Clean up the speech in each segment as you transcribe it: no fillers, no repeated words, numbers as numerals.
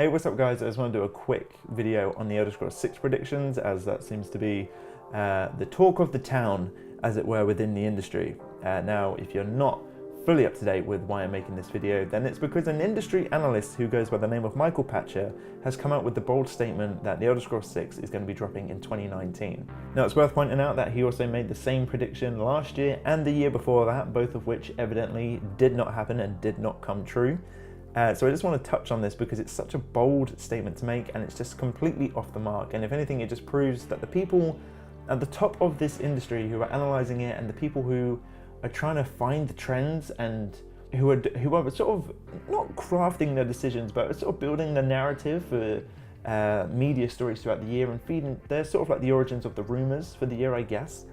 Hey, what's up guys? I just want to do a quick video on the Elder Scrolls 6 predictions, as that seems to be the talk of the town, as it were, within the industry. Now, if you're not fully up to date with why I'm making this video, then it's because an industry analyst who goes by the name of Micheal Patcher has come out with the bold statement that the Elder Scrolls 6 is going to be dropping in 2019. Now, it's worth pointing out that he also made the same prediction last year and the year before that, both of which evidently did not happen and did not come true. So I just want to touch on this because it's such a bold statement to make and it's just completely off the mark. And if anything, it just proves that the people at the top of this industry who are analysing it and the people who are trying to find the trends and who are sort of not crafting their decisions, but sort of building the narrative for media stories throughout the year and feeding, they're sort of like the origins of the rumours for the year, I guess.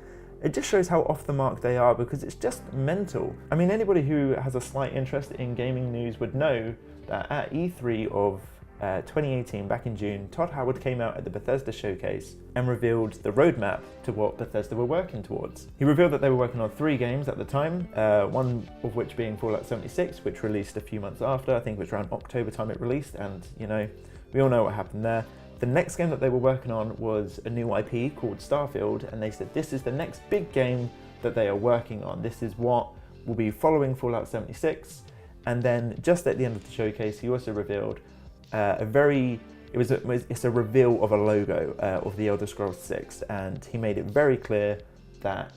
It just shows how off the mark they are because it's just mental. I mean, anybody who has a slight interest in gaming news would know that at E3 of 2018, back in June, Todd Howard came out at the Bethesda showcase and revealed the roadmap to what Bethesda were working towards. He revealed that they were working on 3 games at the time, one of which being Fallout 76, which released a few months after. I think it was around October time it released, and you know, we all know what happened there. The next game that they were working on was a new IP called Starfield, and they said this is the next big game that they are working on. This is what will be following Fallout 76. And then just at the end of the showcase, he also revealed it's a reveal of a logo of the Elder Scrolls 6, and he made it very clear that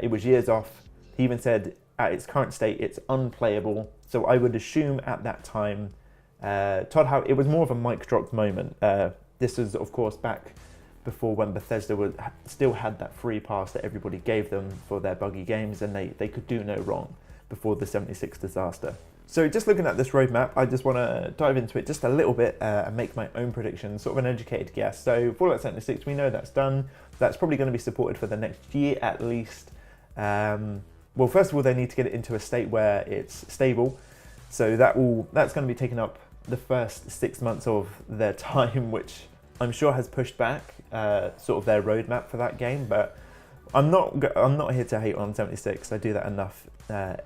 it was years off. He even said at its current state, it's unplayable. So I would assume at that time, Todd Howard, it was more of a mic drop moment. This was, of course, back before when Bethesda still had that free pass that everybody gave them for their buggy games, and they could do no wrong before the 76 disaster. So just looking at this roadmap, I just want to dive into it just a little bit and make my own predictions, sort of an educated guess. So Fallout 76, we know that's done. That's probably going to be supported for the next year at least. Well, first of all, they need to get it into a state where it's stable. So that's going to be taking up the first 6 months of their time, which I'm sure has pushed back sort of their roadmap for that game. But I'm not here to hate on 76. I do that enough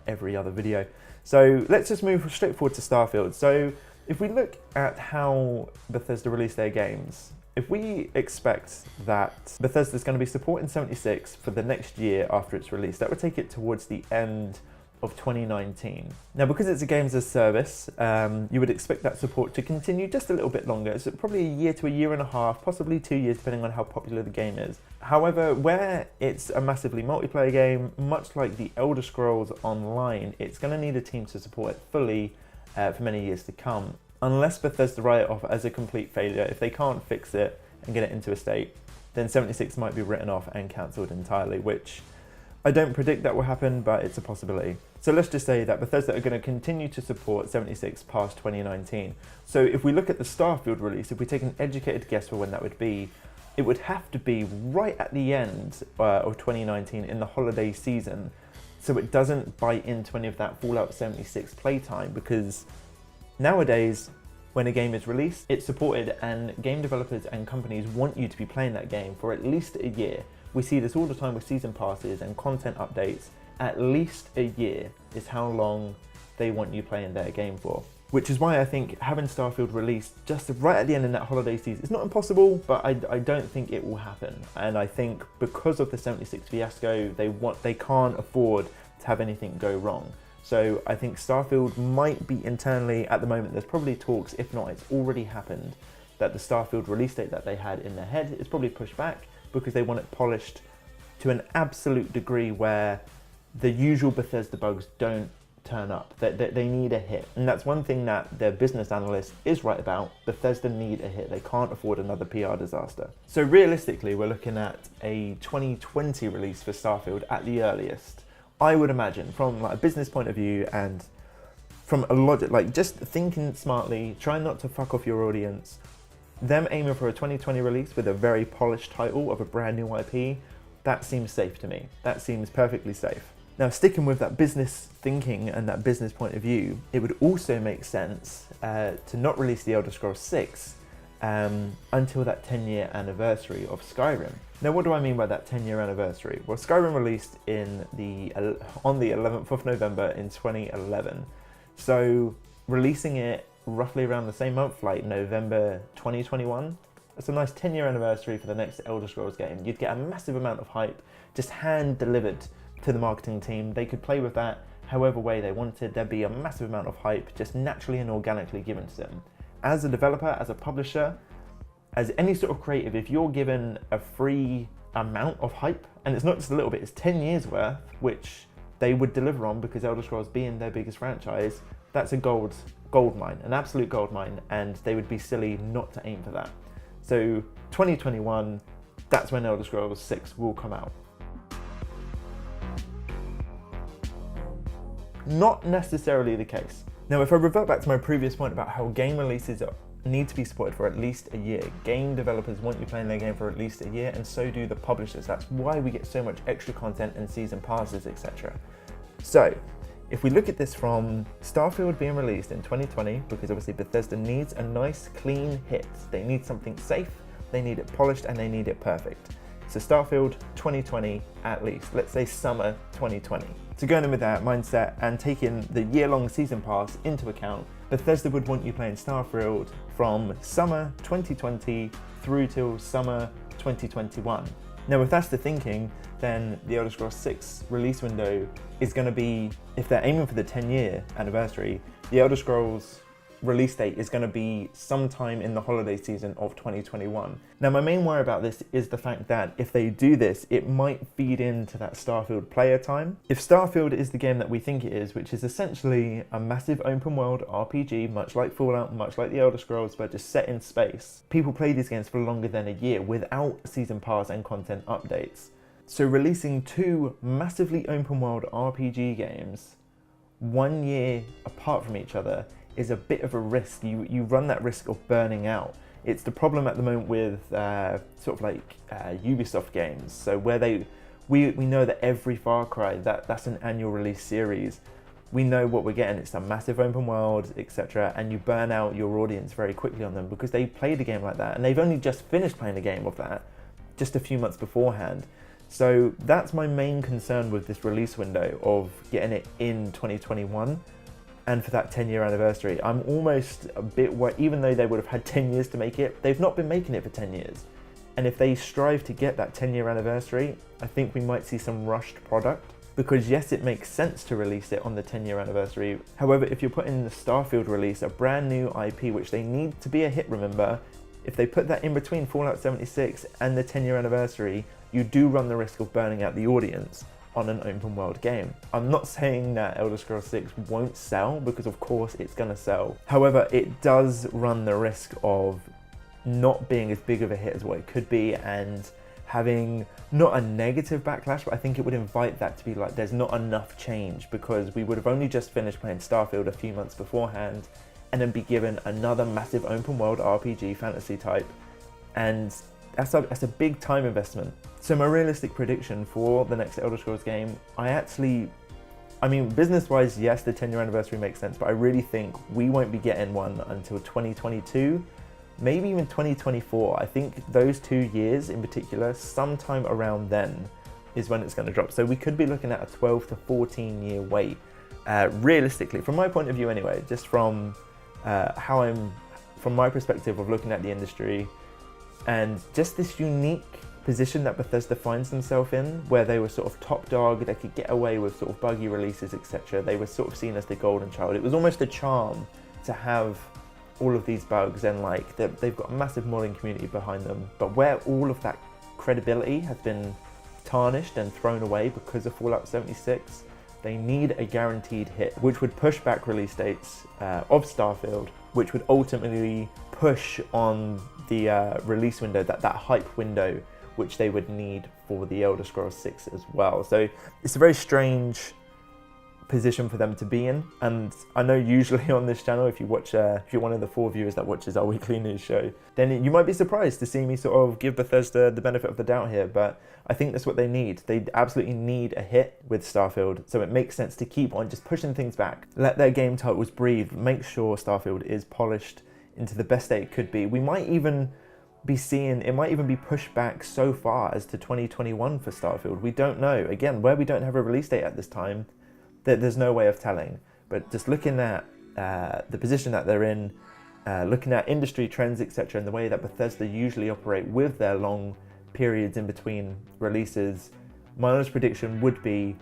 every other video. So let's just move straight forward to Starfield. So if we look at how Bethesda released their games, if we expect that Bethesda's going to be supporting 76 for the next year after it's released, that would take it towards the end of 2019. Now, because it's a games as a service, you would expect that support to continue just a little bit longer. So probably a year to a year and a half, possibly 2 years, depending on how popular the game is. However, where it's a massively multiplayer game, much like the Elder Scrolls Online, it's going to need a team to support it fully for many years to come. Unless Bethesda write it off as a complete failure, if they can't fix it and get it into a state, then 76 might be written off and cancelled entirely, which I don't predict that will happen, but it's a possibility. So let's just say that Bethesda are going to continue to support 76 past 2019. So if we look at the Starfield release, if we take an educated guess for when that would be, it would have to be right at the end of 2019 in the holiday season, so it doesn't bite into any of that Fallout 76 playtime, because nowadays, when a game is released, it's supported and game developers and companies want you to be playing that game for at least a year. We see this all the time with season passes and content updates. At least a year is how long they want you playing their game for. Which is why I think having Starfield released just right at the end of that holiday season is not impossible, but I don't think it will happen. And I think because of the 76 fiasco, they can't afford to have anything go wrong. So I think Starfield might be internally, at the moment, there's probably talks, if not it's already happened, that the Starfield release date that they had in their head is probably pushed back because they want it polished to an absolute degree where the usual Bethesda bugs don't turn up. They need a hit. And that's one thing that their business analyst is right about. Bethesda need a hit. They can't afford another PR disaster. So realistically, we're looking at a 2020 release for Starfield at the earliest. I would imagine, from like a business point of view and from a logic, like just thinking smartly, try not to fuck off your audience. Them aiming for a 2020 release with a very polished title of a brand new IP, that seems safe to me. That seems perfectly safe. Now, sticking with that business thinking and that business point of view, it would also make sense to not release the Elder Scrolls 6 until that 10-year anniversary of Skyrim. Now, what do I mean by that 10-year anniversary? Well, Skyrim released on the 11th of November in 2011. So releasing it roughly around the same month, like November 2021. It's a nice 10-year anniversary for the next Elder Scrolls game. You'd get a massive amount of hype, just hand-delivered to the marketing team. They could play with that however way they wanted. There'd be a massive amount of hype just naturally and organically given to them. As a developer, as a publisher, as any sort of creative, if you're given a free amount of hype, and it's not just a little bit, it's 10 years worth, which they would deliver on because Elder Scrolls being their biggest franchise, that's a gold mine, an absolute gold mine, and they would be silly not to aim for that. So 2021, that's when Elder Scrolls 6 will come out. Not necessarily the case. Now, if I revert back to my previous point about how game releases need to be supported for at least a year, game developers want you playing their game for at least a year, and so do the publishers. That's why we get so much extra content and season passes, etc. So, if we look at this from Starfield being released in 2020, because obviously Bethesda needs a nice, clean hit. They need something safe, they need it polished, and they need it perfect. So Starfield 2020 at least, let's say summer 2020. So going in with that mindset and taking the year-long season pass into account, Bethesda would want you playing Starfield from summer 2020 through till summer 2021. Now, if that's the thinking, then the Elder Scrolls 6 release window is going to be, if they're aiming for the 10-year anniversary, the Elder Scrolls release date is going to be sometime in the holiday season of 2021. Now, my main worry about this is the fact that if they do this, it might feed into that Starfield player time. If Starfield is the game that we think it is, which is essentially a massive open world RPG, much like Fallout, much like the Elder Scrolls, but just set in space, people play these games for longer than a year without season pass and content updates. So releasing two massively open world RPG games 1 year apart from each other is a bit of a risk. You run that risk of burning out. It's the problem at the moment with sort of like Ubisoft games. So where we know that every Far Cry, that's an annual release series. We know what we're getting. It's a massive open world, etc. And you burn out your audience very quickly on them because they played a game like that and they've only just finished playing a game of that just a few months beforehand. So that's my main concern with this release window of getting it in 2021. And for that 10-year anniversary, I'm almost a bit worried, even though they would have had 10 years to make it, they've not been making it for 10 years. And if they strive to get that 10-year anniversary, I think we might see some rushed product. Because yes, it makes sense to release it on the 10-year anniversary. However, if you're putting the Starfield release, a brand new IP, which they need to be a hit, remember, if they put that in between Fallout 76 and the 10-year anniversary, you do run the risk of burning out the audience on an open world game. I'm not saying that Elder Scrolls 6 won't sell, because of course it's gonna sell. However, it does run the risk of not being as big of a hit as what it could be and having not a negative backlash, but I think it would invite that to be like there's not enough change because we would have only just finished playing Starfield a few months beforehand and then be given another massive open world RPG fantasy type, and that's a big time investment. So my realistic prediction for the next Elder Scrolls game, I mean, business-wise, yes, the 10-year anniversary makes sense, but I really think we won't be getting one until 2022, maybe even 2024. I think those 2 years in particular, sometime around then is when it's going to drop. So we could be looking at a 12 to 14 year wait, realistically, from my point of view anyway, just from from my perspective of looking at the industry and just this unique position that Bethesda finds themselves in, where they were sort of top dog, they could get away with sort of buggy releases, etc. They were sort of seen as the golden child. It was almost a charm to have all of these bugs, and like they've got a massive modding community behind them, but where all of that credibility has been tarnished and thrown away because of Fallout 76, they need a guaranteed hit, which would push back release dates of Starfield, which would ultimately push on the release window, that hype window, which they would need for the Elder Scrolls 6 as well. So it's a very strange position for them to be in, and I know usually on this channel, if you're one of the 4 viewers that watches our weekly news show, then you might be surprised to see me sort of give Bethesda the benefit of the doubt here, but I think that's what they need. They absolutely need a hit with Starfield, so it makes sense to keep on just pushing things back. Let their game titles breathe, make sure Starfield is polished into the best state it could be. We might even be seeing, it might even be pushed back so far as to 2021 for Starfield. We don't know. Again, where we don't have a release date at this time, there's no way of telling. But just looking at the position that they're in, looking at industry trends, etc., and the way that Bethesda usually operate with their long periods in between releases, my honest prediction would be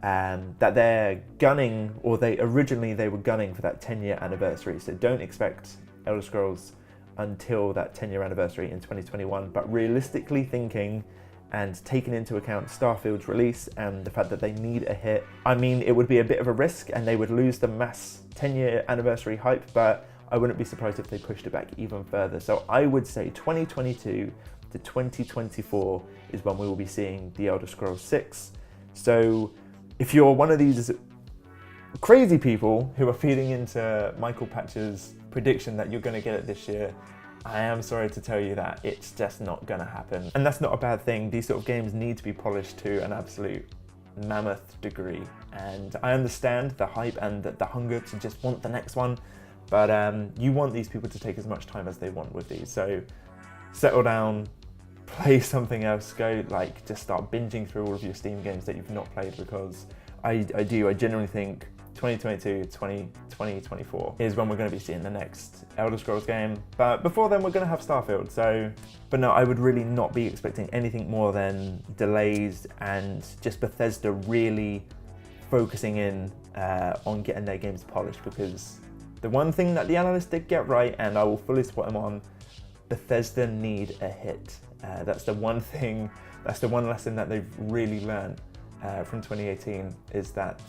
that they're gunning, or they were gunning for that 10-year anniversary. So don't expect Elder Scrolls until that 10-year anniversary in 2021. But realistically thinking, and taking into account Starfield's release and the fact that they need a hit, I mean, it would be a bit of a risk and they would lose the mass 10-year anniversary hype, but I wouldn't be surprised if they pushed it back even further. So I would say 2022 to 2024 is when we will be seeing the Elder Scrolls 6. So if you're one of these crazy people who are feeding into Micheal Patcher's prediction that you're going to get it this year, I am sorry to tell you that it's just not going to happen. And that's not a bad thing. These sort of games need to be polished to an absolute mammoth degree. And I understand the hype and the hunger to just want the next one, but you want these people to take as much time as they want with these. So settle down, play something else, just start binging through all of your Steam games that you've not played, because I genuinely think 2022, 2024 is when we're going to be seeing the next Elder Scrolls game. But before then, we're going to have Starfield. But no, I would really not be expecting anything more than delays and just Bethesda really focusing in on getting their games polished, because the one thing that the analysts did get right, and I will fully support them on, Bethesda need a hit. That's the one thing, that's the one lesson that they've really learned from 2018, is that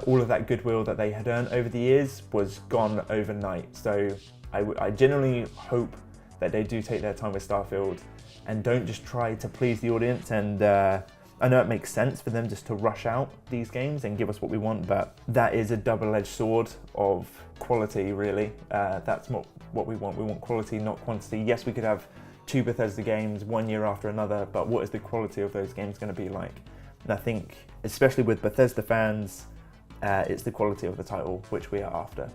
all of that goodwill that they had earned over the years was gone overnight. So I genuinely hope that they do take their time with Starfield and don't just try to please the audience. And I know it makes sense for them just to rush out these games and give us what we want, but that is a double-edged sword of quality, really. That's not what we want. We want quality, not quantity. Yes, we could have 2 Bethesda games one year after another, but what is the quality of those games going to be like? And I think, especially with Bethesda fans, it's the quality of the title which we are after.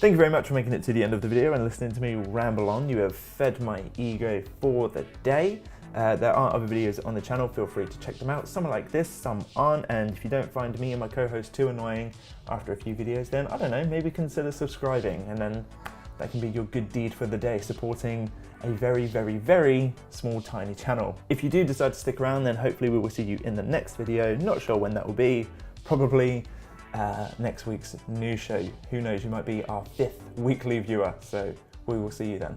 Thank you very much for making it to the end of the video and listening to me ramble on. You have fed my ego for the day. There are other videos on the channel, feel free to check them out. Some are like this, some aren't, and if you don't find me and my co-host too annoying after a few videos, then I don't know, maybe consider subscribing, and then that can be your good deed for the day, supporting a very, very, very small, tiny channel. If you do decide to stick around, then hopefully we will see you in the next video. Not sure when that will be, probably next week's news show. Who knows, you might be our 5th weekly viewer, so we will see you then.